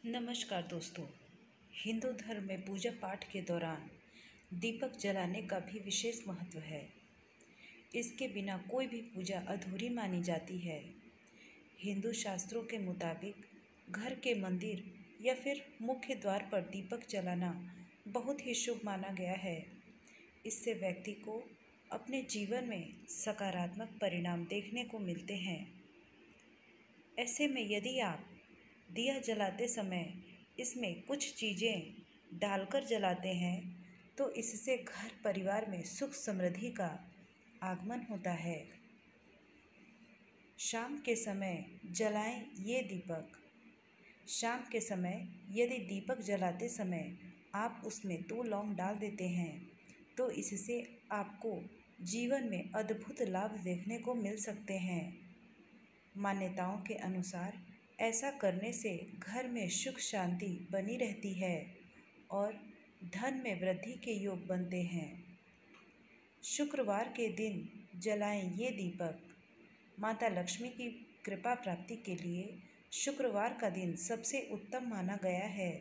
नमस्कार दोस्तों। हिंदू धर्म में पूजा पाठ के दौरान दीपक जलाने का भी विशेष महत्व है। इसके बिना कोई भी पूजा अधूरी मानी जाती है। हिंदू शास्त्रों के मुताबिक घर के मंदिर या फिर मुख्य द्वार पर दीपक जलाना बहुत ही शुभ माना गया है। इससे व्यक्ति को अपने जीवन में सकारात्मक परिणाम देखने को मिलते हैं। ऐसे में यदि आप दिया जलाते समय इसमें कुछ चीज़ें डालकर जलाते हैं तो इससे घर परिवार में सुख समृद्धि का आगमन होता है। शाम के समय जलाएं ये दीपक। शाम के समय यदि दीपक जलाते समय आप उसमें 2 लौंग डाल देते हैं तो इससे आपको जीवन में अद्भुत लाभ देखने को मिल सकते हैं। मान्यताओं के अनुसार ऐसा करने से घर में सुख शांति बनी रहती है और धन में वृद्धि के योग बनते हैं। शुक्रवार के दिन जलाएं ये दीपक। माता लक्ष्मी की कृपा प्राप्ति के लिए शुक्रवार का दिन सबसे उत्तम माना गया है।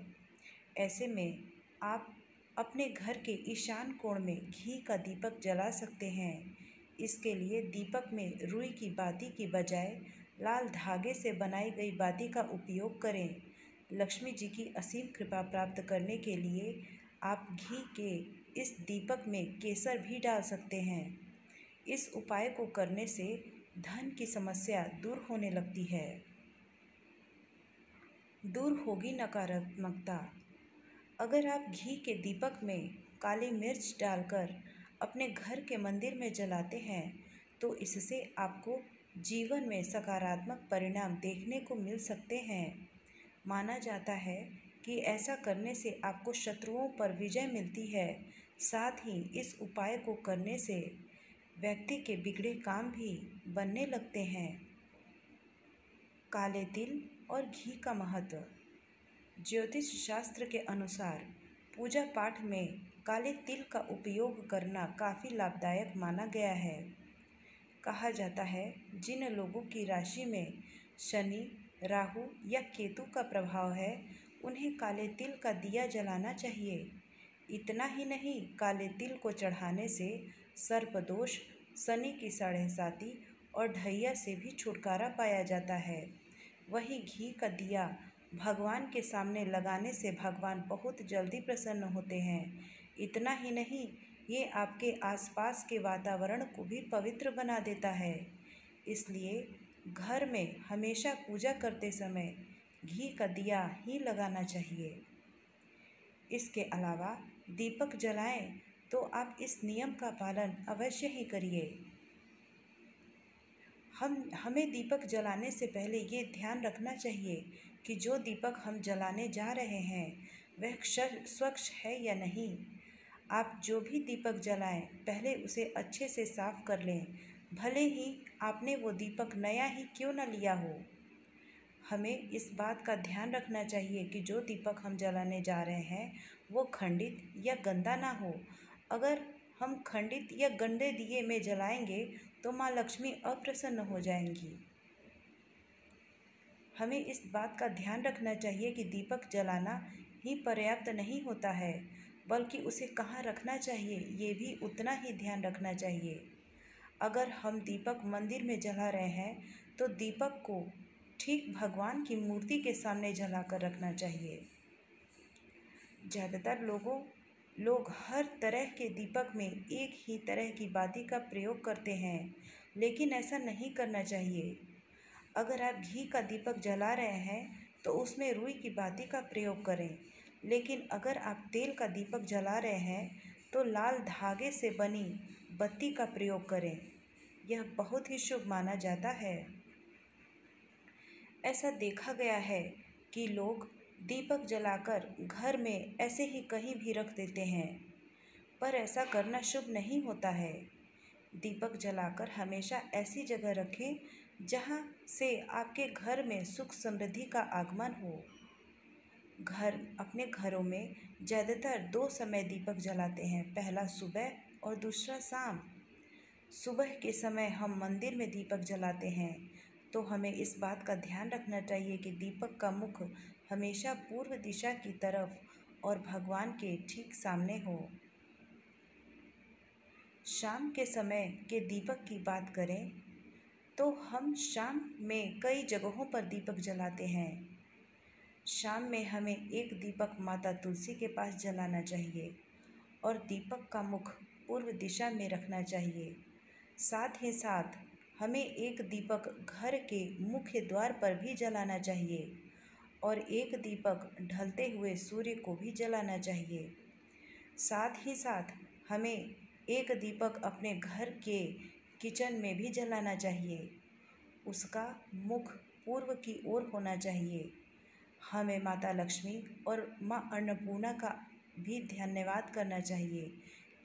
ऐसे में आप अपने घर के ईशान कोण में घी का दीपक जला सकते हैं। इसके लिए दीपक में रुई की बाती की बजाय लाल धागे से बनाई गई बाती का उपयोग करें। लक्ष्मी जी की असीम कृपा प्राप्त करने के लिए आप घी के इस दीपक में केसर भी डाल सकते हैं। इस उपाय को करने से धन की समस्या दूर होने लगती है। दूर होगी नकारात्मकता। अगर आप घी के दीपक में काली मिर्च डालकर अपने घर के मंदिर में जलाते हैं तो इससे आपको जीवन में सकारात्मक परिणाम देखने को मिल सकते हैं। माना जाता है कि ऐसा करने से आपको शत्रुओं पर विजय मिलती है। साथ ही इस उपाय को करने से व्यक्ति के बिगड़े काम भी बनने लगते हैं। काले तिल और घी का महत्व। ज्योतिष शास्त्र के अनुसार पूजा पाठ में काले तिल का उपयोग करना काफ़ी लाभदायक माना गया है। कहा जाता है जिन लोगों की राशि में शनि, राहु या केतु का प्रभाव है उन्हें काले तिल का दिया जलाना चाहिए। इतना ही नहीं, काले तिल को चढ़ाने से सर्पदोष, शनि की साढ़े साती और ढैया से भी छुटकारा पाया जाता है। वहीं घी का दिया भगवान के सामने लगाने से भगवान बहुत जल्दी प्रसन्न होते हैं। इतना ही नहीं, ये आपके आसपास के वातावरण को भी पवित्र बना देता है। इसलिए घर में हमेशा पूजा करते समय घी का दिया ही लगाना चाहिए। इसके अलावा दीपक जलाएं तो आप इस नियम का पालन अवश्य ही करिए। हमें दीपक जलाने से पहले ये ध्यान रखना चाहिए कि जो दीपक हम जलाने जा रहे हैं वह स्वच्छ है या नहीं। आप जो भी दीपक जलाएं पहले उसे अच्छे से साफ कर लें, भले ही आपने वो दीपक नया ही क्यों न लिया हो। हमें इस बात का ध्यान रखना चाहिए कि जो दीपक हम जलाने जा रहे हैं वो खंडित या गंदा ना हो। अगर हम खंडित या गंदे दिए में जलाएंगे तो माँ लक्ष्मी अप्रसन्न हो जाएंगी। हमें इस बात का ध्यान रखना चाहिए कि दीपक जलाना ही पर्याप्त नहीं होता है, बल्कि उसे कहाँ रखना चाहिए ये भी उतना ही ध्यान रखना चाहिए। अगर हम दीपक मंदिर में जला रहे हैं तो दीपक को ठीक भगवान की मूर्ति के सामने जलाकर रखना चाहिए। ज़्यादातर लोग हर तरह के दीपक में एक ही तरह की बाती का प्रयोग करते हैं, लेकिन ऐसा नहीं करना चाहिए। अगर आप घी का दीपक जला रहे हैं तो उसमें रुई की बाती का प्रयोग करें, लेकिन अगर आप तेल का दीपक जला रहे हैं तो लाल धागे से बनी बत्ती का प्रयोग करें। यह बहुत ही शुभ माना जाता है। ऐसा देखा गया है कि लोग दीपक जलाकर घर में ऐसे ही कहीं भी रख देते हैं, पर ऐसा करना शुभ नहीं होता है। दीपक जलाकर हमेशा ऐसी जगह रखें जहां से आपके घर में सुख समृद्धि का आगमन हो। अपने घरों में ज़्यादातर 2 समय दीपक जलाते हैं, पहला सुबह और दूसरा शाम। सुबह के समय हम मंदिर में दीपक जलाते हैं तो हमें इस बात का ध्यान रखना चाहिए कि दीपक का मुख हमेशा पूर्व दिशा की तरफ और भगवान के ठीक सामने हो। शाम के समय के दीपक की बात करें तो हम शाम में कई जगहों पर दीपक जलाते हैं। शाम में हमें एक दीपक माता तुलसी के पास जलाना चाहिए और दीपक का मुख पूर्व दिशा में रखना चाहिए। साथ ही साथ हमें एक दीपक घर के मुख्य द्वार पर भी जलाना चाहिए और एक दीपक ढलते हुए सूर्य को भी जलाना चाहिए। साथ ही साथ हमें एक दीपक अपने घर के किचन में भी जलाना चाहिए। उसका मुख पूर्व की ओर होना चाहिए। हमें माता लक्ष्मी और माँ अन्नपूर्णा का भी धन्यवाद करना चाहिए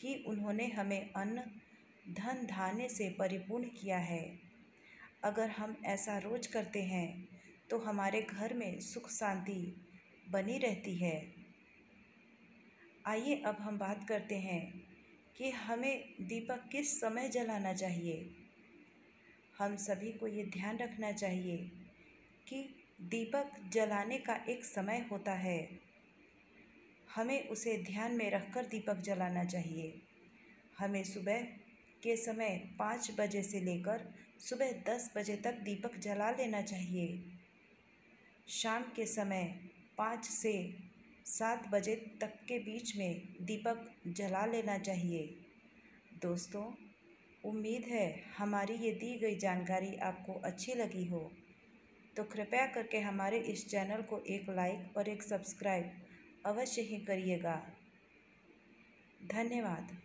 कि उन्होंने हमें अन्न धन धान्य से परिपूर्ण किया है। अगर हम ऐसा रोज करते हैं तो हमारे घर में सुख शांति बनी रहती है। आइए अब हम बात करते हैं कि हमें दीपक किस समय जलाना चाहिए। हम सभी को ये ध्यान रखना चाहिए कि दीपक जलाने का एक समय होता है। हमें उसे ध्यान में रखकर दीपक जलाना चाहिए। हमें सुबह के समय 5 बजे से लेकर सुबह 10 बजे तक दीपक जला लेना चाहिए। शाम के समय 5 से 7 बजे तक के बीच में दीपक जला लेना चाहिए। दोस्तों, उम्मीद है हमारी ये दी गई जानकारी आपको अच्छी लगी हो, तो कृपया करके हमारे इस चैनल को एक लाइक और एक सब्सक्राइब अवश्य ही करिएगा। धन्यवाद।